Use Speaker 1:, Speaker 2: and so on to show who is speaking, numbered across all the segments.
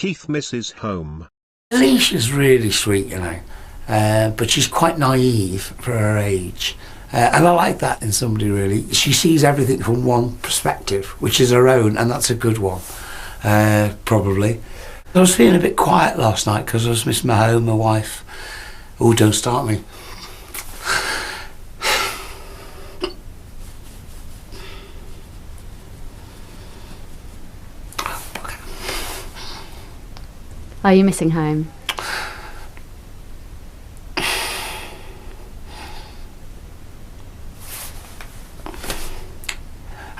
Speaker 1: Keith misses home.
Speaker 2: Alicia's really sweet, you know, but she's quite naive for her age. And I like that in somebody, really. She sees everything from one perspective, which is her own, and that's a good one, probably. I was feeling a bit quiet last night because I was missing my home, my wife. Oh, don't start me.
Speaker 3: Are you missing home?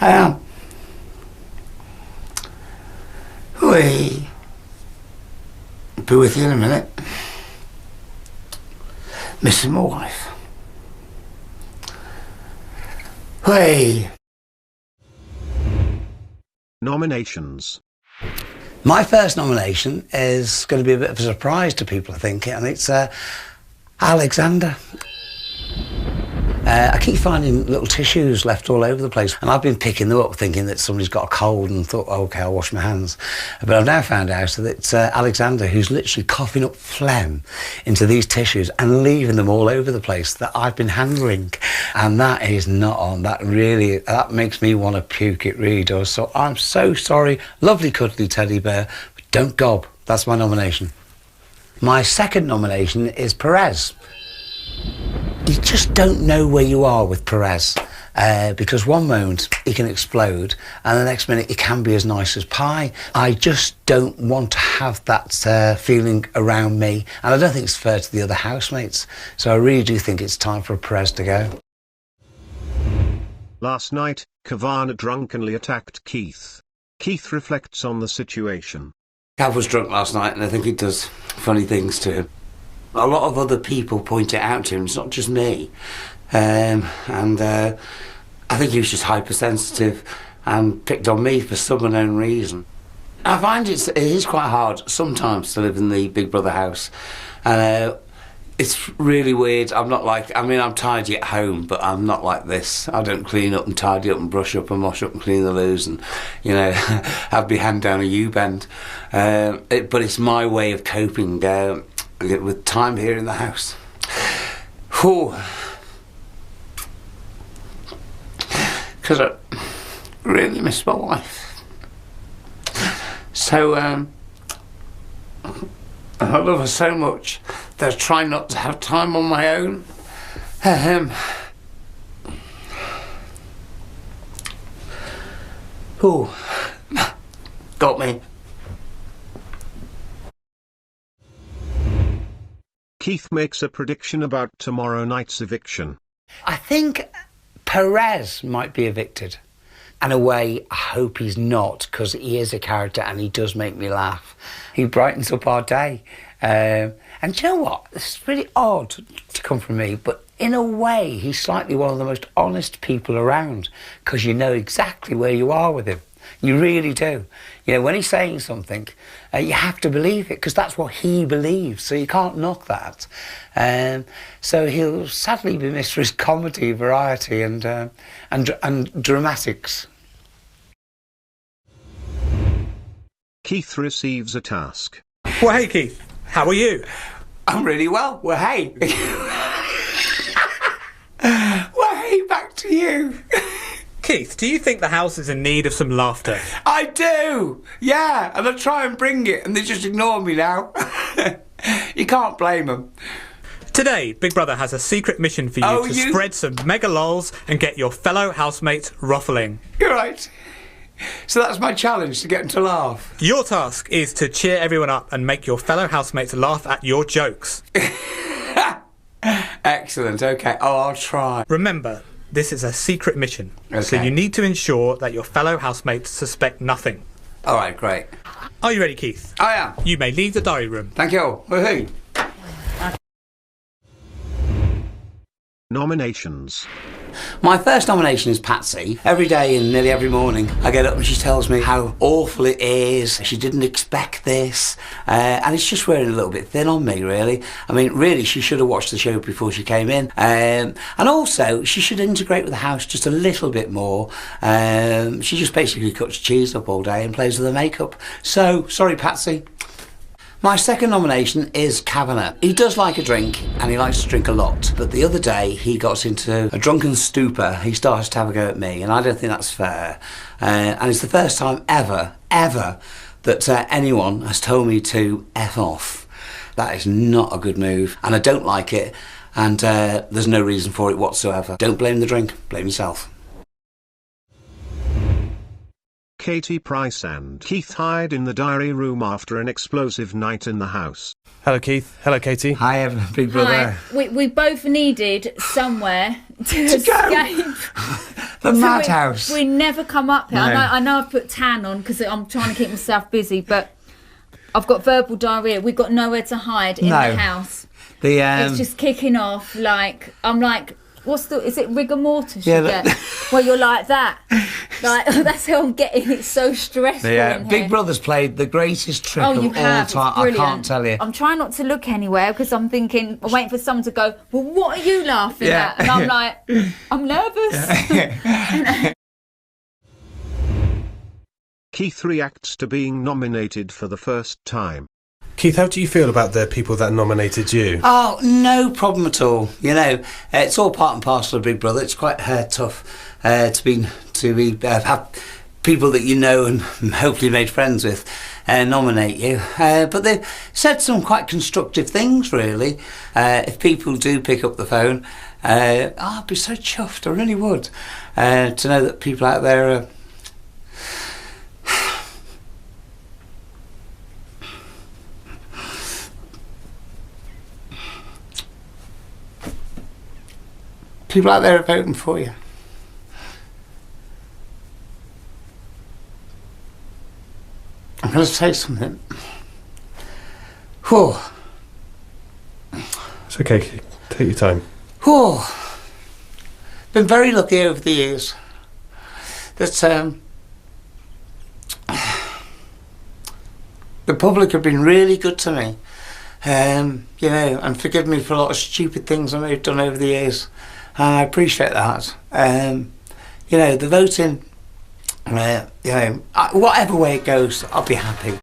Speaker 2: I am. Wait. Be with you in a minute. Missing my wife. Wait.
Speaker 1: Nominations.
Speaker 2: My first nomination is going to be a bit of a surprise to people, I think, and it's Alexander. I keep finding little tissues left all over the place, and I've been picking them up thinking that somebody's got a cold and thought, oh, OK, I'll wash my hands. But I've now found out that it's Alexander who's literally coughing up phlegm into these tissues and leaving them all over the place that I've been handling. And that is not on. That makes me want to puke, it really does. So I'm so sorry, lovely cuddly teddy bear, but don't gob. That's my nomination. My second nomination is Perez. You just don't know where you are with Perez, because one moment he can explode and the next minute he can be as nice as pie. I just don't want to have that feeling around me, and I don't think it's fair to the other housemates. So I really do think it's time for Perez to go.
Speaker 1: Last night, Kavanagh drunkenly attacked Keith. Keith reflects on the situation.
Speaker 2: Cav was drunk last night, and I think he does funny things to him. A lot of other people point it out to him, it's not just me. I think he was just hypersensitive and picked on me for some unknown reason. I find it is quite hard sometimes to live in the Big Brother house. It's really weird. I'm tidy at home, but I'm not like this. I don't clean up and tidy up and brush up and wash up and clean the loos and, you know, have my hand down a U-bend. But it's my way of coping with time here in the house. Because I really miss my wife. So, I love her so much that I try not to have time on my own. Got me.
Speaker 1: Keith makes a prediction about tomorrow night's eviction.
Speaker 2: I think Perez might be evicted. In a way, I hope he's not, because he is a character and he does make me laugh. He brightens up our day. And do you know what? This is really odd to come from me, but in a way, he's slightly one of the most honest people around, because you know exactly where you are with him. You really do. You know, when he's saying something, you have to believe it, because that's what he believes, so you can't knock that. So he'll sadly be missed for his comedy, variety and dramatics.
Speaker 1: Keith receives a task.
Speaker 4: Well, hey Keith, how are you?
Speaker 2: I'm really well. Well, hey. Well, hey, back to you.
Speaker 4: Keith, do you think the house is in need of some laughter?
Speaker 2: I do, yeah, and I try and bring it and they just ignore me now. You can't blame them.
Speaker 4: Today, Big Brother has a secret mission for you to spread some mega lols and get your fellow housemates ruffling.
Speaker 2: You're right. So that's my challenge, to get them to laugh.
Speaker 4: Your task is to cheer everyone up and make your fellow housemates laugh at your jokes.
Speaker 2: Excellent, okay. Oh, I'll try.
Speaker 4: Remember, this is a secret mission,
Speaker 2: okay.
Speaker 4: So you need to ensure that your fellow housemates suspect nothing.
Speaker 2: All right, great.
Speaker 4: Are you ready, Keith?
Speaker 2: I am.
Speaker 4: You may leave the diary room.
Speaker 2: Thank you. Woohoo.
Speaker 1: Nominations.
Speaker 2: My first nomination is Patsy. Every day and nearly every morning I get up and she tells me how awful it is. She didn't expect this. And it's just wearing a little bit thin on me, really. I mean, really, she should have watched the show before she came in. And also, she should integrate with the house just a little bit more. She just basically cuts cheese up all day and plays with her makeup. So, sorry, Patsy. My second nomination is Kavanagh. He does like a drink, and he likes to drink a lot. But the other day, he got into a drunken stupor. He started to have a go at me, and I don't think that's fair. And it's the first time ever that anyone has told me to F off. That is not a good move, and I don't like it, and there's no reason for it whatsoever. Don't blame the drink, blame yourself.
Speaker 1: Katie Price and Keith hide in the diary room after an explosive night in the house.
Speaker 5: Hello, Keith. Hello, Katie.
Speaker 2: Hi, big brother.
Speaker 6: Hi. We both needed somewhere to escape.
Speaker 2: The madhouse.
Speaker 6: We never come up here.
Speaker 2: No.
Speaker 6: I know I've put tan on because I'm trying to keep myself busy, but I've got verbal diarrhoea. We've got nowhere to hide in the house. It's just kicking off. I'm like, is it rigor mortis you get? Well, you're like that. Like, that's how I'm getting. It's so stressful in here.
Speaker 2: Big Brother's played the greatest trick of all time. I can't tell you.
Speaker 6: I'm trying not to look anywhere because I'm waiting for someone to go, well, what are you laughing at? And I'm like, I'm nervous.
Speaker 1: Keith reacts to being nominated for the first time.
Speaker 5: Keith, how do you feel about the people that nominated you?
Speaker 2: Oh, no problem at all. You know, it's all part and parcel of Big Brother. It's quite tough to have people that you know and hopefully made friends with nominate you. But they've said some quite constructive things, really. If people do pick up the phone, I'd be so chuffed. I really would. To know that people out there are... People out there are voting for you. I'm going to say something. Whew.
Speaker 5: It's okay, Keith. Take your time.
Speaker 2: Whew. Been very lucky over the years that the public have been really good to me. You know, and forgive me for a lot of stupid things I may have done over the years. And I appreciate that. You know, the voting, you know, whatever way it goes, I'll be happy.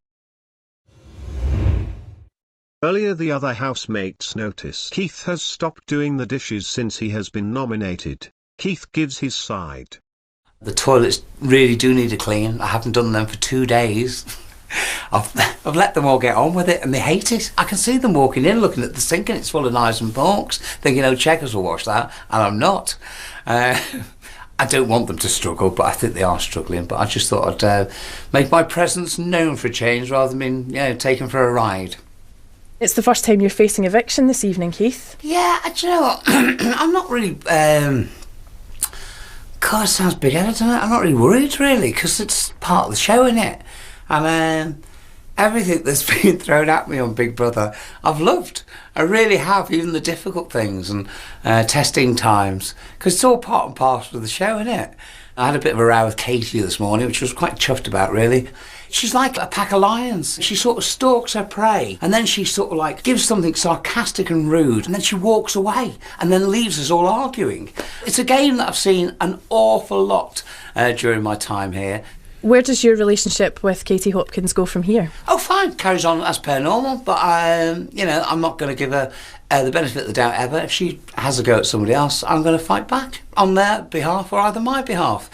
Speaker 1: Earlier the other housemates notice Keith has stopped doing the dishes since he has been nominated. Keith gives his side.
Speaker 2: The toilets really do need a clean. I haven't done them for 2 days. I've let them all get on with it and they hate it. I can see them walking in looking at the sink and it's full of knives and forks thinking, oh, Checkers will wash that, and I'm not. I don't want them to struggle, but I think they are struggling. But I just thought I'd make my presence known for a change rather than being, you know, taken for a ride.
Speaker 7: It's the first time you're facing eviction this evening, Keith.
Speaker 2: Yeah, do you know what? I'm not really... God, it sounds big-headed, doesn't it? I'm not really worried, really, because it's part of the show, isn't it? And everything that's been thrown at me on Big Brother, I've loved. I really have, even the difficult things and testing times, because it's all part and parcel of the show, isn't it? I had a bit of a row with Katie this morning, which I was quite chuffed about, really. She's like a pack of lions. She sort of stalks her prey, and then she sort of like gives something sarcastic and rude, and then she walks away, and then leaves us all arguing. It's a game that I've seen an awful lot during my time here.
Speaker 7: Where does your relationship with Katie Hopkins go from here?
Speaker 2: Oh, fine, carries on as per normal, but you know, I'm not going to give her the benefit of the doubt ever. If she has a go at somebody else, I'm going to fight back on their behalf or either my behalf.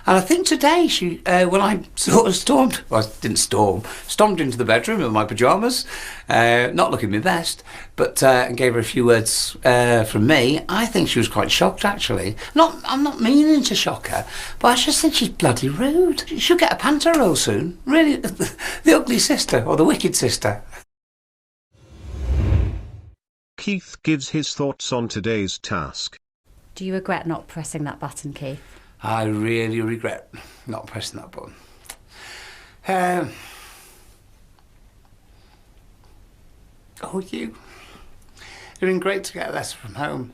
Speaker 2: And I think today she, when I sort of stormed into the bedroom in my pyjamas, not looking my best, but and gave her a few words from me, I think she was quite shocked, actually. I'm not meaning to shock her, but I just think she's bloody rude. She'll get a panto roll soon. Really, the ugly sister or the wicked sister.
Speaker 1: Keith gives his thoughts on today's task.
Speaker 3: Do you regret not pressing that button, Keith?
Speaker 2: I really regret not pressing that button. Oh, you. It's been great to get a letter from home,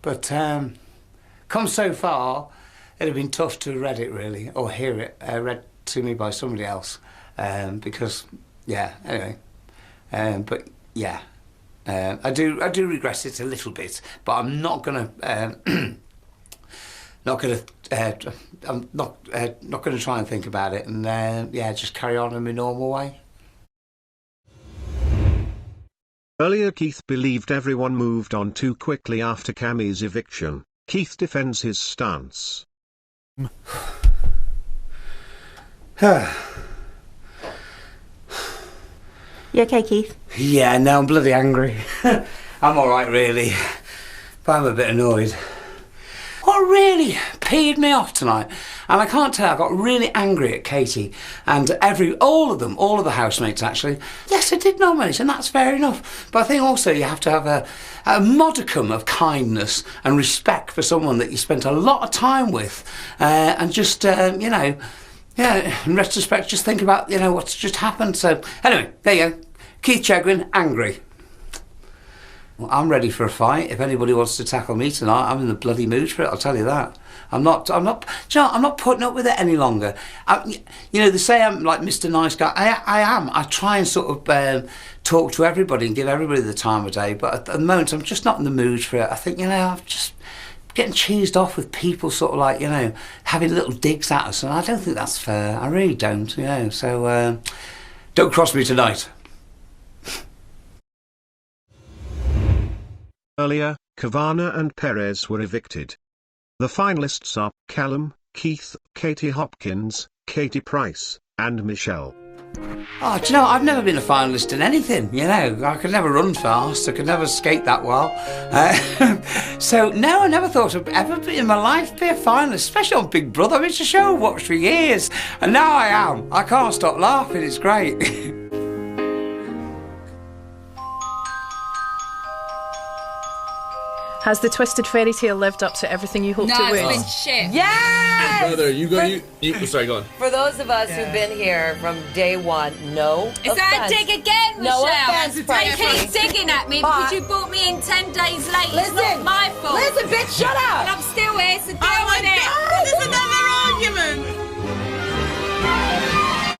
Speaker 2: but come so far, it'd have been tough to read it, really, or hear it read to me by somebody else, because, yeah, anyway, but yeah, I do regret it a little bit, but I'm not gonna. I'm not going to try and think about it, and yeah, just carry on in my normal way.
Speaker 1: Earlier Keith believed everyone moved on too quickly after Cammie's eviction. Keith defends his stance.
Speaker 3: You okay, Keith?
Speaker 2: Yeah, no, I'm bloody angry. I'm alright, really. But I'm a bit annoyed. What really peed me off tonight, and I can't tell, I got really angry at Katie and all of the housemates actually. Yes, I did nominate, and that's fair enough. But I think also you have to have a modicum of kindness and respect for someone that you spent a lot of time with, and just, you know, yeah, in retrospect, just think about, you know, what's just happened. So, anyway, there you go. Keith Chegwin, angry. Well, I'm ready for a fight. If anybody wants to tackle me tonight, I'm in the bloody mood for it, I'll tell you that. I'm not, do you know, I'm not putting up with it any longer. You know, they say I'm like Mr. Nice Guy. I am. I try and sort of talk to everybody and give everybody the time of day, but at the moment, I'm just not in the mood for it. I think, you know, I'm just getting cheesed off with people sort of like, you know, having little digs at us, and I don't think that's fair. I really don't, you know, so don't cross me tonight.
Speaker 1: Earlier, Kavanagh and Perez were evicted. The finalists are Callum, Keith, Katie Hopkins, Katie Price, and Michelle.
Speaker 2: Oh, do you know, I've never been a finalist in anything, you know. I could never run fast, I could never skate that well. So, no, I never thought I'd ever be in my life be a finalist, especially on Big Brother. I mean, it's a show I've watched for years, and now I am. I can't stop laughing, it's great.
Speaker 7: Has the twisted fairy tale lived up to everything you hoped it would?
Speaker 6: No, it's been shit.
Speaker 8: Yes!
Speaker 9: Brother, you sorry, go on.
Speaker 8: For those of us who've been here from day one, no
Speaker 6: Is that a dig again, Michelle?
Speaker 8: No offense,
Speaker 6: You
Speaker 8: Frankie.
Speaker 6: keep digging at me because you brought me in 10 days late. It's not my fault.
Speaker 8: Listen, bitch, shut up!
Speaker 6: And I'm still here, so deal with it.